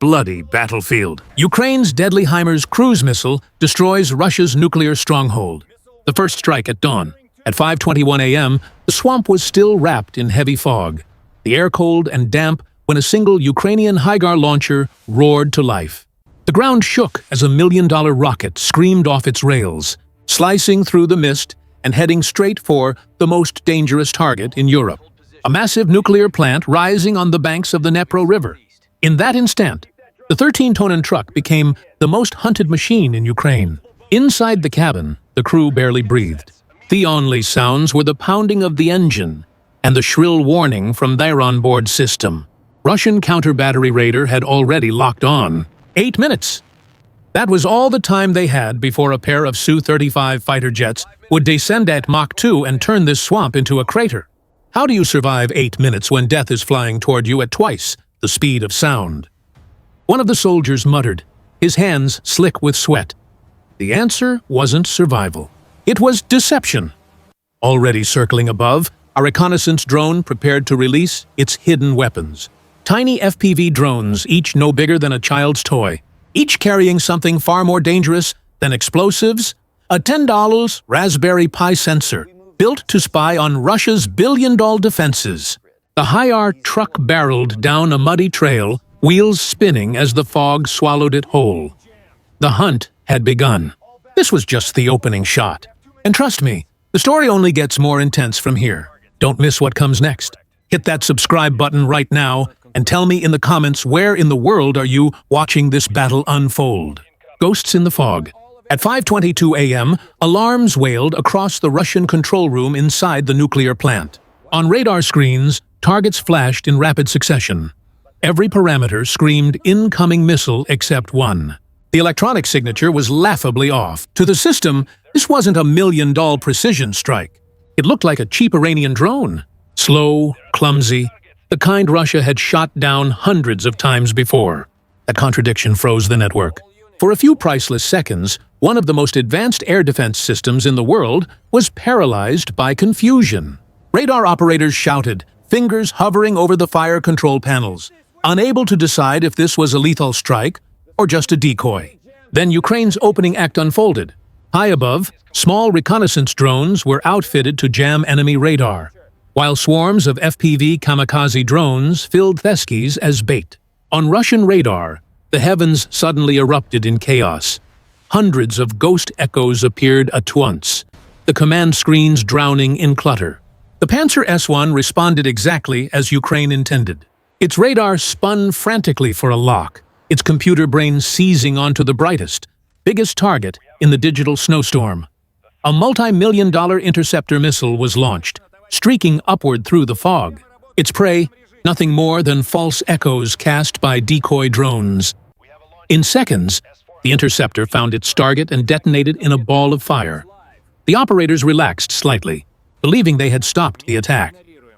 bloody battlefield. Ukraine's deadly HIMARS cruise missile destroys Russia's nuclear stronghold. The first strike at dawn. At 5:21 a.m., the swamp was still wrapped in heavy fog. The air cold and damp when a single Ukrainian HIMARS launcher roared to life. The ground shook as a $1-million rocket screamed off its rails, slicing through the mist and heading straight for the most dangerous target in Europe, a massive nuclear plant rising on the banks of the Dnipro River. In that instant, the 13-ton truck became the most hunted machine in Ukraine. Inside the cabin, the crew barely breathed. The only sounds were the pounding of the engine and the shrill warning from their onboard system. Russian counter-battery radar had already locked on. 8 minutes. That was all the time they had before a pair of Su-35 fighter jets would descend at Mach 2 and turn this swamp into a crater. How do you survive 8 minutes when death is flying toward you at twice the speed of sound? One of the soldiers muttered, his hands slick with sweat. The answer wasn't survival. It was deception. Already circling above, a reconnaissance drone prepared to release its hidden weapons. Tiny FPV drones, each no bigger than a child's toy, each carrying something far more dangerous than explosives, a $10 Raspberry Pi sensor, built to spy on Russia's billion-dollar defenses. The HIMARS truck barreled down a muddy trail, wheels spinning as the fog swallowed it whole. The hunt had begun. This was just the opening shot. And trust me, the story only gets more intense from here. Don't miss what comes next. Hit that subscribe button right now and tell me in the comments where in the world are you watching this battle unfold. Ghosts in the fog. At 5:22 a.m., alarms wailed across the Russian control room inside the nuclear plant. On radar screens, targets flashed in rapid succession. Every parameter screamed incoming missile except one. The electronic signature was laughably off. To the system, this wasn't a $1 million precision strike. It looked like a cheap Iranian drone. Slow, clumsy, the kind Russia had shot down hundreds of times before. That contradiction froze the network. For a few priceless seconds, one of the most advanced air defense systems in the world was paralyzed by confusion. Radar operators shouted, fingers hovering over the fire control panels, unable to decide if this was a lethal strike or just a decoy. Then Ukraine's opening act unfolded. High above, small reconnaissance drones were outfitted to jam enemy radar, while swarms of FPV kamikaze drones filled Theskis as bait. On Russian radar, the heavens suddenly erupted in chaos. Hundreds of ghost echoes appeared at once, the command screens drowning in clutter. The Panzer S-1 responded exactly as Ukraine intended. Its radar spun frantically for a lock, its computer brain seizing onto the brightest, biggest target in the digital snowstorm. A multi-million-dollar interceptor missile was launched, streaking upward through the fog. Its prey, nothing more than false echoes cast by decoy drones. In seconds, the interceptor found its target and detonated in a ball of fire. The operators relaxed slightly, believing they had stopped the attack.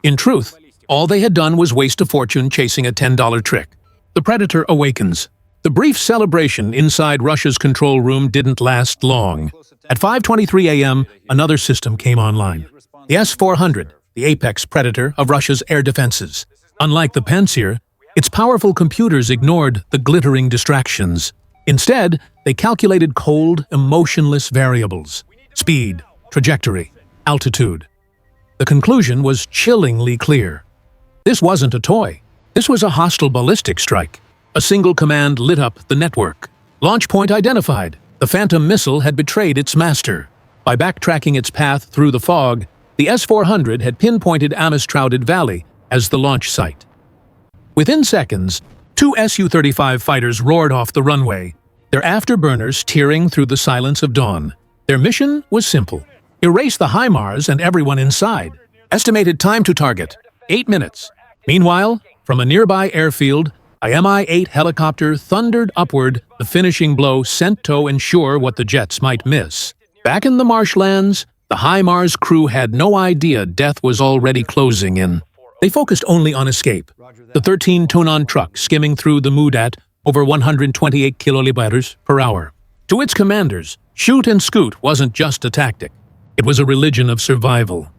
In truth, all they had done was waste a fortune chasing a $10 trick. The Predator awakens. The brief celebration inside Russia's control room didn't last long. At 5:23 a.m., another system came online. The S-400, the apex predator of Russia's air defenses. Unlike the Panzer, its powerful computers ignored the glittering distractions. Instead, they calculated cold, emotionless variables: speed, trajectory, altitude. The conclusion was chillingly clear. This wasn't a toy. This was a hostile ballistic strike. A single command lit up the network. Launch point identified. The Phantom missile had betrayed its master. By backtracking its path through the fog, the S-400 had pinpointed Amos-Trouded Valley as the launch site. Within seconds, two Su-35 fighters roared off the runway, their afterburners tearing through the silence of dawn. Their mission was simple: erase the HIMARS and everyone inside. Estimated time to target: 8 minutes. Meanwhile, from a nearby airfield, a Mi-8 helicopter thundered upward, the finishing blow sent to ensure what the jets might miss. Back in the marshlands, the HIMARS crew had no idea death was already closing in. They focused only on escape. The 13-ton truck skimming through the mood at over 128 kilometers per hour. To its commanders, shoot and scoot wasn't just a tactic. It was a religion of survival.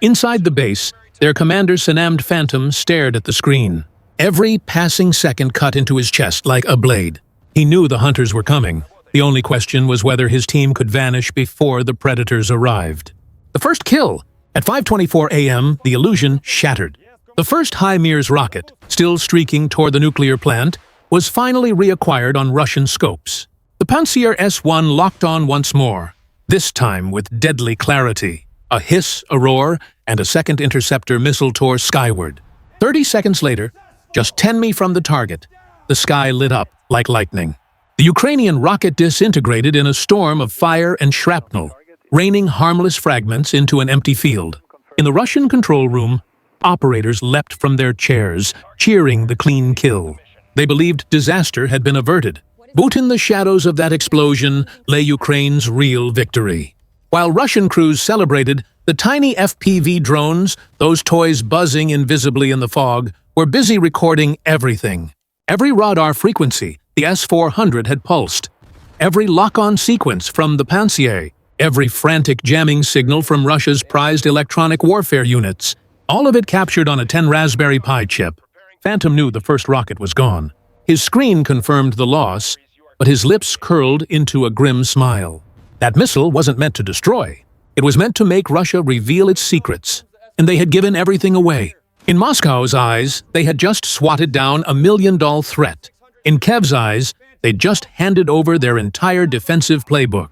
Inside the base, their commander Sanamd Phantom stared at the screen. Every passing second cut into his chest like a blade. He knew the hunters were coming. The only question was whether his team could vanish before the predators arrived. The first kill! At 5:24 a.m., the illusion shattered. The first HIMARS rocket, still streaking toward the nuclear plant, was finally reacquired on Russian scopes. The Pantsir S-1 locked on once more, this time with deadly clarity. A hiss, a roar, and a second interceptor missile tore skyward. 30 seconds later, just 10 meters from the target, the sky lit up like lightning. The Ukrainian rocket disintegrated in a storm of fire and shrapnel, raining harmless fragments into an empty field. In the Russian control room, operators leapt from their chairs, cheering the clean kill. They believed disaster had been averted. But in the shadows of that explosion lay Ukraine's real victory. While Russian crews celebrated, the tiny FPV drones, those toys buzzing invisibly in the fog, were busy recording everything. Every radar frequency the S-400 had pulsed. Every lock-on sequence from the Pantsir. Every frantic jamming signal from Russia's prized electronic warfare units. All of it captured on a 10 Raspberry Pi chip. Phantom knew the first rocket was gone. His screen confirmed the loss, but his lips curled into a grim smile. That missile wasn't meant to destroy. It was meant to make Russia reveal its secrets. And they had given everything away. In Moscow's eyes, they had just swatted down a $1 million threat. In Kiev's eyes, they'd just handed over their entire defensive playbook.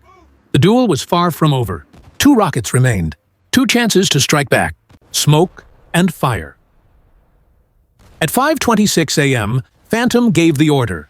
The duel was far from over. 2 rockets remained. 2 chances to strike back. Smoke and fire. At 5:26 a.m., Phantom gave the order.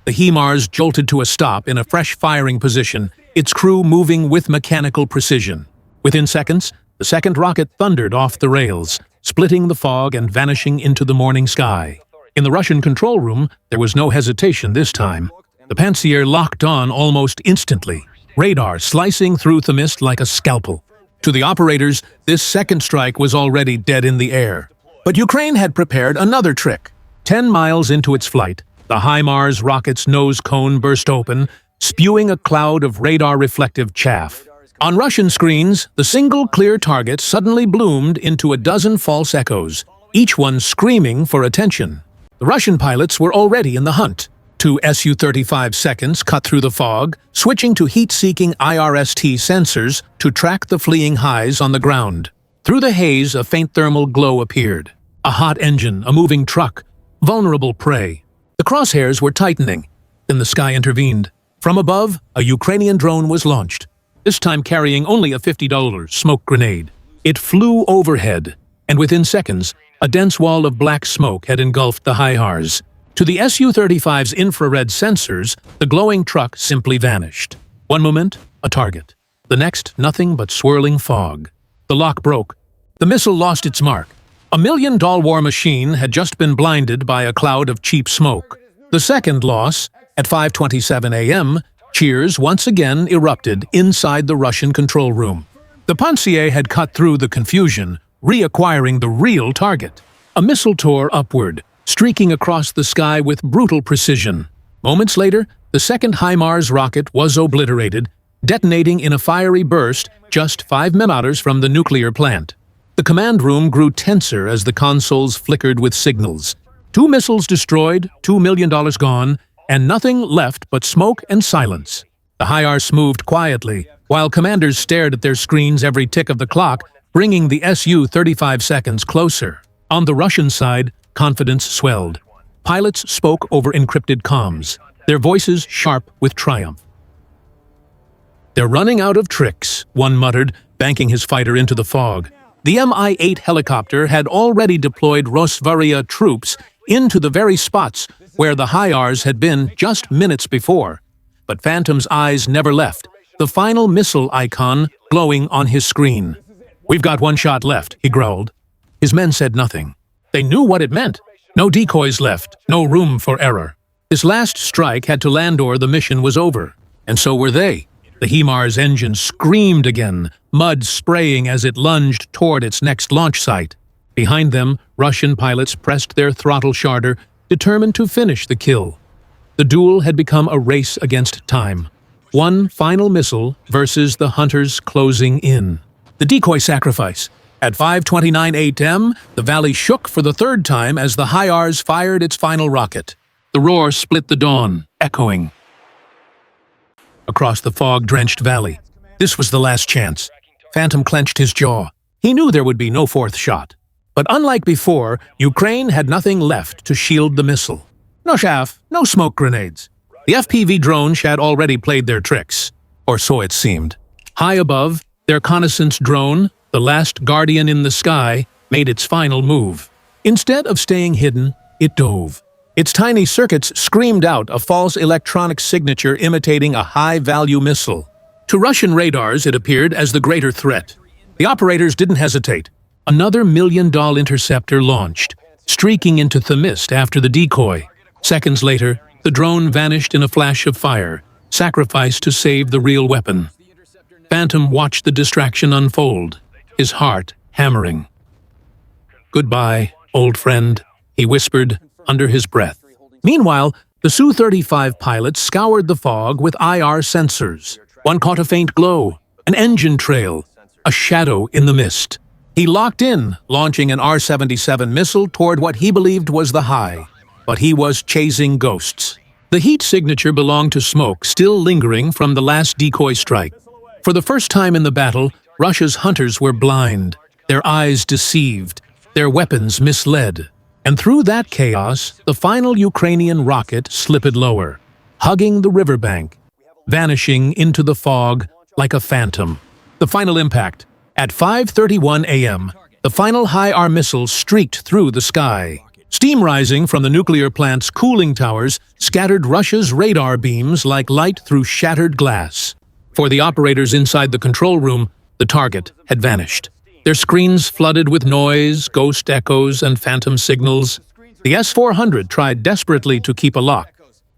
The HIMARS jolted to a stop in a fresh firing position, its crew moving with mechanical precision. Within seconds, the second rocket thundered off the rails, splitting the fog and vanishing into the morning sky. In the Russian control room, there was no hesitation this time. The Pantsir locked on almost instantly, radar slicing through the mist like a scalpel. To the operators, this second strike was already dead in the air. But Ukraine had prepared another trick. 10 miles into its flight, the HIMARS rocket's nose cone burst open, spewing a cloud of radar-reflective chaff. On Russian screens, the single clear target suddenly bloomed into a dozen false echoes, each one screaming for attention. The Russian pilots were already in the hunt. 2 Su-35 seconds cut through the fog, switching to heat-seeking IRST sensors to track the fleeing highs on the ground. Through the haze, a faint thermal glow appeared. A hot engine, a moving truck, vulnerable prey. The crosshairs were tightening. Then the sky intervened. From above, a Ukrainian drone was launched, this time carrying only a $50 smoke grenade. It flew overhead, and within seconds, a dense wall of black smoke had engulfed the HIMARS. To the Su-35's infrared sensors, the glowing truck simply vanished. One moment, a target. The next, nothing but swirling fog. The lock broke. The missile lost its mark. A $1 million war machine had just been blinded by a cloud of cheap smoke. The second loss, at 5:27 a.m., cheers once again erupted inside the Russian control room. The Pantsir had cut through the confusion, reacquiring the real target. A missile tore upward, streaking across the sky with brutal precision. Moments later, the second HIMARS rocket was obliterated, detonating in a fiery burst just 5 kilometers from the nuclear plant. The command room grew tenser as the consoles flickered with signals. 2 missiles destroyed, $2 million gone, and nothing left but smoke and silence. The HIMARS moved quietly, while commanders stared at their screens every tick of the clock, bringing the Su-35 seconds closer. On the Russian side, confidence swelled. Pilots spoke over encrypted comms, their voices sharp with triumph. "They're running out of tricks," one muttered, banking his fighter into the fog. The Mi-8 helicopter had already deployed Rosvaria troops into the very spots where the HIMARS had been just minutes before. But Phantom's eyes never left, the final missile icon glowing on his screen. "We've got 1 shot left," he growled. His men said nothing. They knew what it meant. No decoys left, no room for error. This last strike had to land or the mission was over. And so were they. The HIMARS engine screamed again, mud spraying as it lunged toward its next launch site. Behind them, Russian pilots pressed their throttle sharder, determined to finish the kill. The duel had become a race against time. One final missile versus the hunters closing in. The decoy sacrifice. At 5:29 a.m., the valley shook for the third time as the HIMARS fired its final rocket. The roar split the dawn, echoing across the fog-drenched valley. This was the last chance. Phantom clenched his jaw. He knew there would be no fourth shot. But unlike before, Ukraine had nothing left to shield the missile. No chaff, no smoke grenades. The FPV drones had already played their tricks, or so it seemed. High above, their reconnaissance drone, the last guardian in the sky, made its final move. Instead of staying hidden, it dove. Its tiny circuits screamed out a false electronic signature imitating a high-value missile. To Russian radars, it appeared as the greater threat. The operators didn't hesitate. Another million-dollar interceptor launched, streaking into the mist after the decoy. Seconds later, the drone vanished in a flash of fire, sacrificed to save the real weapon. Phantom watched the distraction unfold, his heart hammering. "Goodbye, old friend," he whispered under his breath. Meanwhile, the Su-35 pilots scoured the fog with IR sensors. One caught a faint glow, an engine trail, a shadow in the mist. He locked in, launching an R-77 missile toward what he believed was the high. But he was chasing ghosts. The heat signature belonged to smoke still lingering from the last decoy strike. For the first time in the battle, Russia's hunters were blind, their eyes deceived, their weapons misled. And through that chaos, the final Ukrainian rocket slipped lower, hugging the riverbank, vanishing into the fog like a phantom. The final impact. At 5:31 a.m., the final HIMARS missile streaked through the sky. Steam rising from the nuclear plant's cooling towers scattered Russia's radar beams like light through shattered glass. For the operators inside the control room, the target had vanished. Their screens flooded with noise, ghost echoes, and phantom signals. The S-400 tried desperately to keep a lock.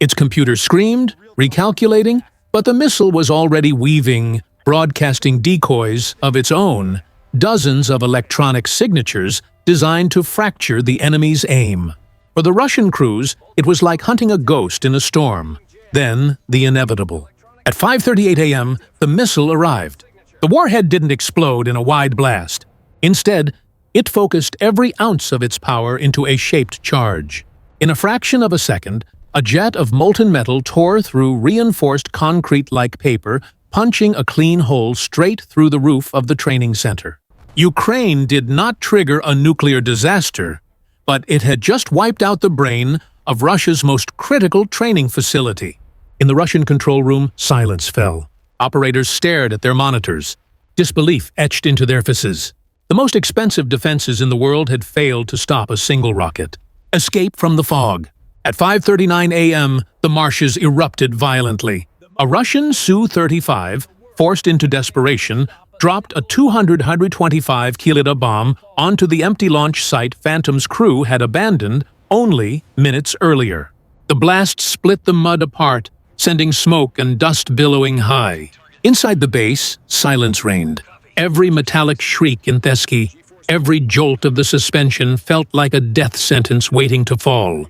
Its computer screamed, recalculating, but the missile was already weaving, broadcasting decoys of its own, dozens of electronic signatures designed to fracture the enemy's aim. For the Russian crews, it was like hunting a ghost in a storm. Then, the inevitable. At 5:38 a.m., the missile arrived. The warhead didn't explode in a wide blast. Instead, it focused every ounce of its power into a shaped charge. In a fraction of a second, a jet of molten metal tore through reinforced concrete-like paper, punching a clean hole straight through the roof of the training center. Ukraine did not trigger a nuclear disaster, but it had just wiped out the brain of Russia's most critical training facility. In the Russian control room, silence fell. Operators stared at their monitors. Disbelief etched into their faces. The most expensive defenses in the world had failed to stop a single rocket. Escape from the fog. At 5:39 a.m., the marshes erupted violently. A Russian Su-35, forced into desperation, dropped a 225 kilota bomb onto the empty launch site Phantom's crew had abandoned only minutes earlier. The blast split the mud apart, sending smoke and dust billowing high. Inside the base, silence reigned. Every metallic shriek in Thesky, every jolt of the suspension felt like a death sentence waiting to fall.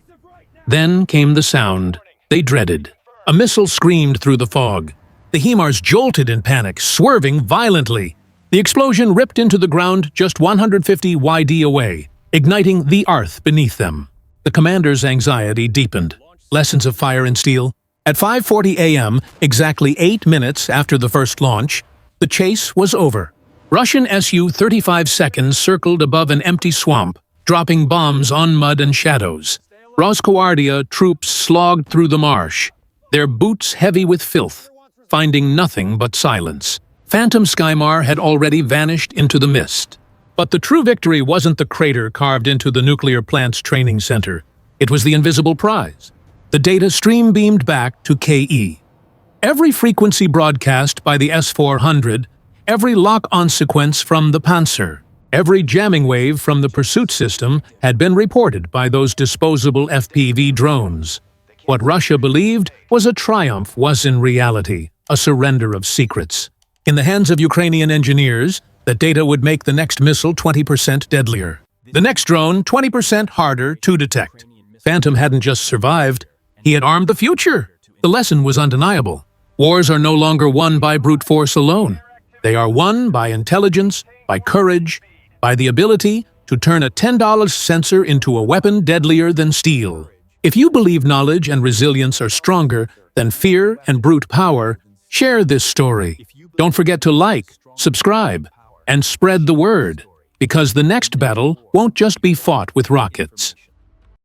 Then came the sound they dreaded. A missile screamed through the fog. The HIMARS jolted in panic, swerving violently. The explosion ripped into the ground just 150 YD away, igniting the earth beneath them. The commander's anxiety deepened. Lessons of fire and steel. At 5:40 a.m., exactly 8 minutes after the first launch, the chase was over. Russian Su-35 seconds circled above an empty swamp, dropping bombs on mud and shadows. Rosgwardia troops slogged through the marsh, their boots heavy with filth, finding nothing but silence. Phantom Skymar had already vanished into the mist. But the true victory wasn't the crater carved into the nuclear plant's training center. It was the invisible prize. The data stream-beamed back to KE. Every frequency broadcast by the S-400, every lock-on sequence from the Panzer, every jamming wave from the pursuit system had been reported by those disposable FPV drones. What Russia believed was a triumph was in reality a surrender of secrets. In the hands of Ukrainian engineers, that data would make the next missile 20% deadlier. The next drone 20% harder to detect. Phantom hadn't just survived, he had armed the future. The lesson was undeniable. Wars are no longer won by brute force alone. They are won by intelligence, by courage, by the ability to turn a $10 sensor into a weapon deadlier than steel. If you believe knowledge and resilience are stronger than fear and brute power, share this story. Don't forget to like, subscribe, and spread the word, because the next battle won't just be fought with rockets.